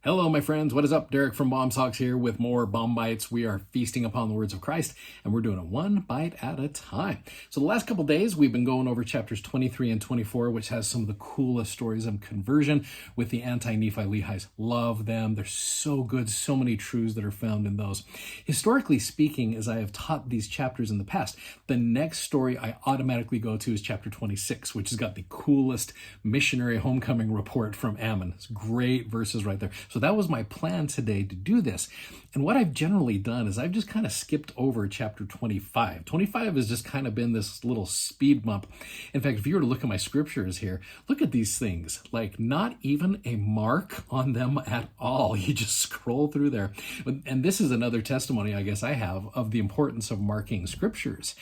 Hello, my friends. What is up? Derek from Talks here with more BOM-BITES. We are feasting upon the words of Christ, and we're doing it one bite at a time. So the last couple days, we've been going over chapters 23 and 24, which has some of the coolest stories of conversion with the anti-Nephi Lehis. Love them. They're so good. So many truths that are found in those. Historically speaking, as I have taught these chapters in the past, the next story I automatically go to is chapter 26, which has got the coolest missionary homecoming report from Ammon. It's great verses right there. So that was my plan today to do this. And what I've generally done is I've just kind of skipped over chapter 25. 25 has just kind of been this little speed bump. In fact, if you were to look at my scriptures here, look at these things, like not even a mark on them at all. You just scroll through there. And this is another testimony, I guess I have, of the importance of marking scriptures.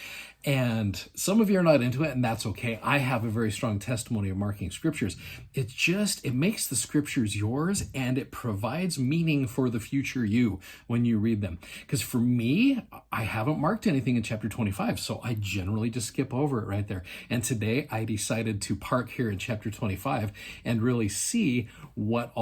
And some of you are not into it, and that's okay. I have a very strong testimony of marking scriptures. It makes the scriptures yours, and it provides meaning for the future you when you read them. Because for me, I haven't marked anything in chapter 25, so I generally just skip over it right there. And today I decided to park here in chapter 25 and really see what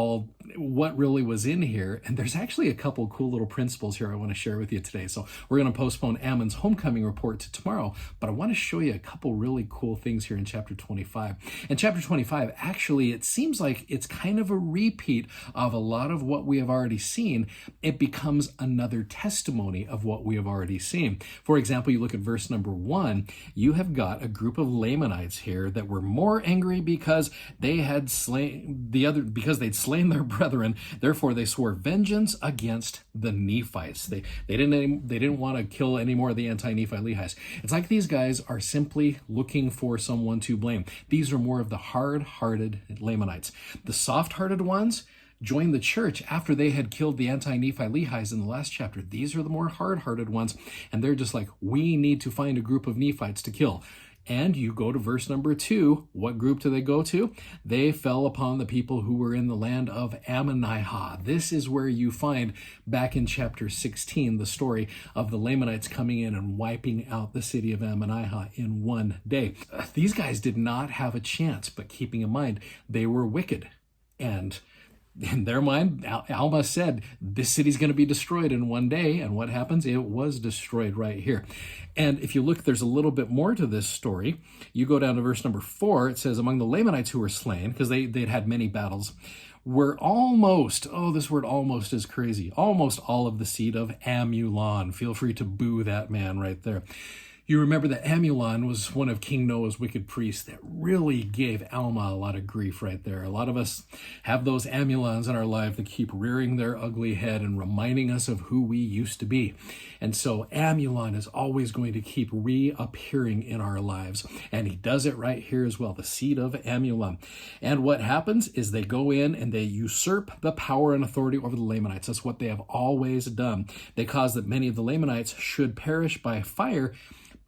really was in here. And there's actually a couple cool little principles here I want to share with you today. So we're going to postpone Ammon's homecoming report to tomorrow, but I want to show you a couple really cool things here in chapter 25. And chapter 25, actually, it seems like it's kind of a repeat of a lot of what we have already seen. It becomes another testimony of what we have already seen. For example, you look at verse number 1, you have got a group of Lamanites here that were more angry because they'd slain their brethren. Therefore, they swore vengeance against the Nephites. They didn't want to kill any more of the anti-Nephi Lehis. It's like these guys are simply looking for someone to blame. These are more of the hard-hearted Lamanites. The soft-hearted ones joined the church after they had killed the anti-Nephi Lehis in the last chapter. These are the more hard-hearted ones, and they're just like, we need to find a group of Nephites to kill. And you go to verse number 2. What group do they go to? They fell upon the people who were in the land of Ammonihah. This is where you find back in chapter 16 the story of the Lamanites coming in and wiping out the city of Ammonihah in one day. These guys did not have a chance, but keeping in mind they were wicked. And in their mind, Alma said, this city's going to be destroyed in one day. And what happens? It was destroyed right here. And if you look, there's a little bit more to this story. You go down to verse number 4. It says, among the Lamanites who were slain, because they'd had many battles, were almost, this word almost is crazy, almost all of the seed of Amulon. Feel free to boo that man right there. You remember that Amulon was one of King Noah's wicked priests that really gave Alma a lot of grief right there. A lot of us have those Amulons in our life that keep rearing their ugly head and reminding us of who we used to be. And so Amulon is always going to keep reappearing in our lives. And he does it right here as well, the seed of Amulon. And what happens is they go in and they usurp the power and authority over the Lamanites. That's what they have always done. They cause that many of the Lamanites should perish by fire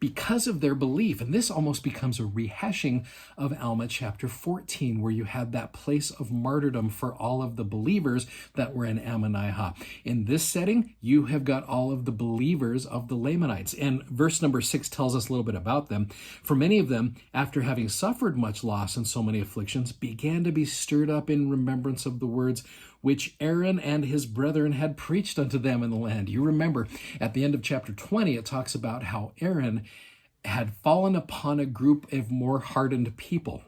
because of their belief. And this almost becomes a rehashing of Alma chapter 14, where you had that place of martyrdom for all of the believers that were in Ammonihah. In this setting, you have got all of the believers of the Lamanites. And verse number 6 tells us a little bit about them. For many of them, after having suffered much loss and so many afflictions, began to be stirred up in remembrance of the words which Aaron and his brethren had preached unto them in the land. You remember at the end of chapter 20, it talks about how Aaron had fallen upon a group of more hardened people.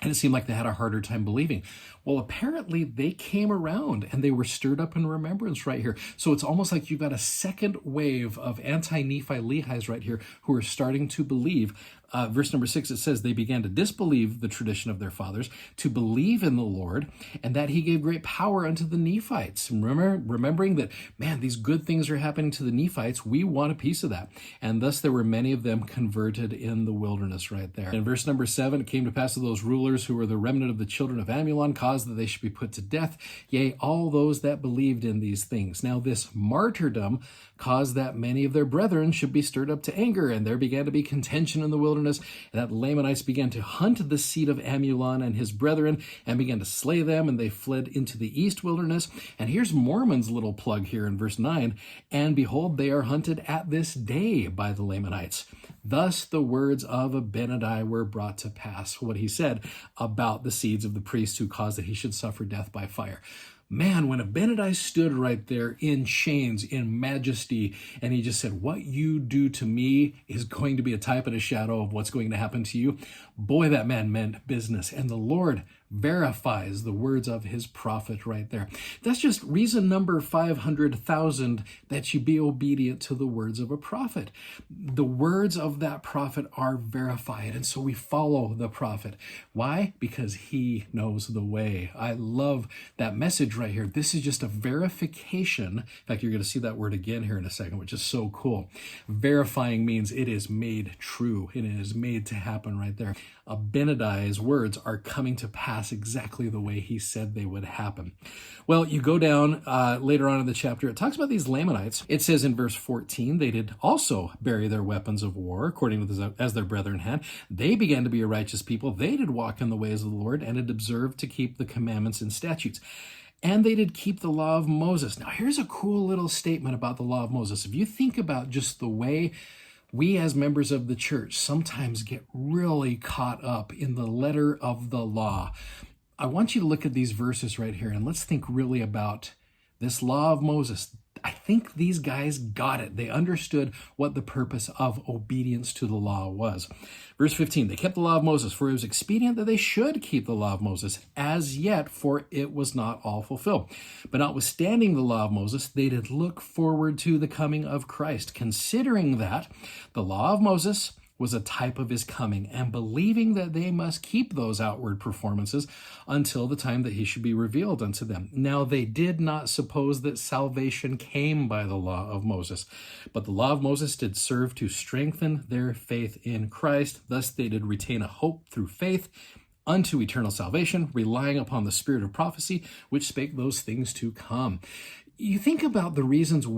And it seemed like they had a harder time believing. Well, apparently they came around and they were stirred up in remembrance right here. So it's almost like you've got a second wave of anti-Nephi Lehis right here who are starting to believe. Verse number 6, it says, they began to disbelieve the tradition of their fathers, to believe in the Lord, and that he gave great power unto the Nephites. Remembering that, man, these good things are happening to the Nephites, we want a piece of that. And thus there were many of them converted in the wilderness right there. In verse number 7, it came to pass that those rulers who were the remnant of the children of Amulon caused that they should be put to death, yea, all those that believed in these things. Now this martyrdom caused that many of their brethren should be stirred up to anger, and there began to be contention in the wilderness, and that Lamanites began to hunt the seed of Amulon and his brethren, and began to slay them, and they fled into the east wilderness. And here's Mormon's little plug here in verse 9, and behold, they are hunted at this day by the Lamanites. Thus the words of Abinadi were brought to pass, what he said about the seeds of the priest who caused that he should suffer death by fire. Man, when Abinadi stood right there in chains, in majesty, and he just said, what you do to me is going to be a type and a shadow of what's going to happen to you. Boy, that man meant business. And the Lord verifies the words of his prophet right there. That's just reason number 500,000 that you be obedient to the words of a prophet. The words of that prophet are verified, and so we follow the prophet. Why? Because he knows the way. I love that message right here. This is just a verification. In fact, you're going to see that word again here in a second, which is so cool. Verifying means it is made true. It is made to happen right there. Abinadi's words are coming to pass exactly the way he said they would happen. Well, you go down later on in the chapter, it talks about these Lamanites. It says in verse 14, they did also bury their weapons of war, according to as their brethren had. They began to be a righteous people. They did walk in the ways of the Lord and had observed to keep the commandments and statutes. And they did keep the law of Moses. Now, here's a cool little statement about the law of Moses. If you think about just the way we as members of the church sometimes get really caught up in the letter of the law, I want you to look at these verses right here and let's think really about this law of Moses. I think these guys got it. They understood what the purpose of obedience to the law was. Verse 15, they kept the law of Moses, for it was expedient that they should keep the law of Moses, as yet, for it was not all fulfilled. But notwithstanding the law of Moses, they did look forward to the coming of Christ, considering that the law of Moses was a type of his coming, and believing that they must keep those outward performances until the time that he should be revealed unto them. Now they did not suppose that salvation came by the law of Moses, but the law of Moses did serve to strengthen their faith in Christ. Thus they did retain a hope through faith unto eternal salvation, relying upon the spirit of prophecy, which spake those things to come. You think about the reasons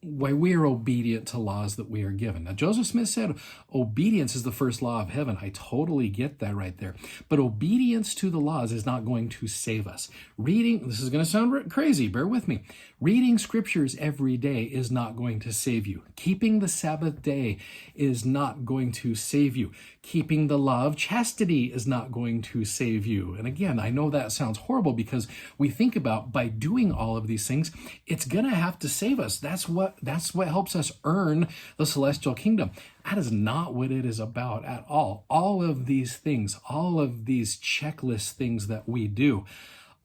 why we are obedient to laws that we are given. Now, Joseph Smith said obedience is the first law of heaven. I totally get that right there. But obedience to the laws is not going to save us. This is going to sound crazy, bear with me. Reading scriptures every day is not going to save you. Keeping the Sabbath day is not going to save you. Keeping the law of chastity is not going to save you. And again, I know that sounds horrible because we think about by doing all of these things, it's going to have to save us. That's what helps us earn the celestial kingdom. That is not what it is about at all. All of these things, all of these checklist things that we do,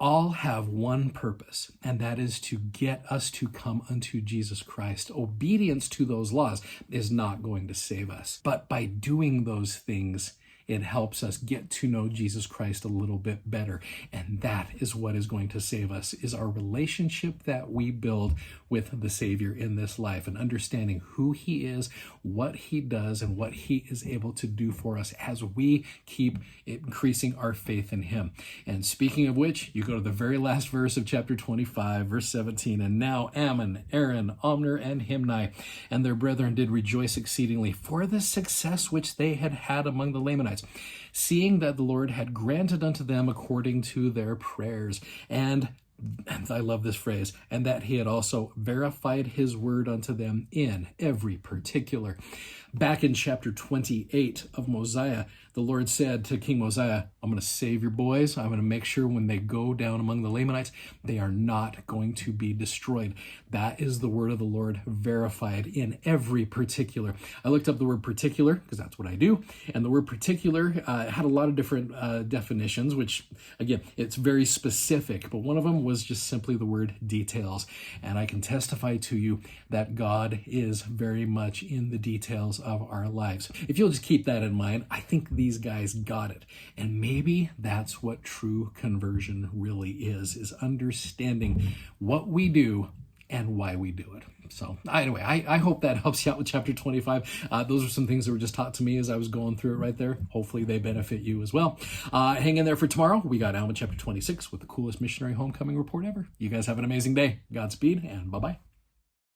all have one purpose, and that is to get us to come unto Jesus Christ. Obedience to those laws is not going to save us, but by doing those things, it helps us get to know Jesus Christ a little bit better. And that is what is going to save us, is our relationship that we build with the Savior in this life, and understanding who he is, what he does, and what he is able to do for us as we keep increasing our faith in him. And speaking of which, you go to the very last verse of chapter 25, verse 17. And now Ammon, Aaron, Omner, and Himni, and their brethren did rejoice exceedingly for the success which they had had among the Lamanites, seeing that the Lord had granted unto them according to their prayers. And I love this phrase, and that he had also verified his word unto them in every particular. Back in chapter 28 of Mosiah, the Lord said to King Mosiah, I'm going to save your boys. I'm going to make sure when they go down among the Lamanites, they are not going to be destroyed. That is the word of the Lord verified in every particular. I looked up the word particular because that's what I do. And the word particular had a lot of different definitions, which, again, it's very specific. But one of them was just simply the word details. And I can testify to you that God is very much in the details of our lives. If you'll just keep that in mind, I think these guys got it. And maybe that's what true conversion really is understanding what we do and why we do it. So anyway, I hope that helps you out with chapter 25. Those are some things that were just taught to me as I was going through it right there. Hopefully they benefit you as well. Hang in there for tomorrow. We got Alma chapter 26 with the coolest missionary homecoming report ever. You guys have an amazing day. Godspeed and bye-bye.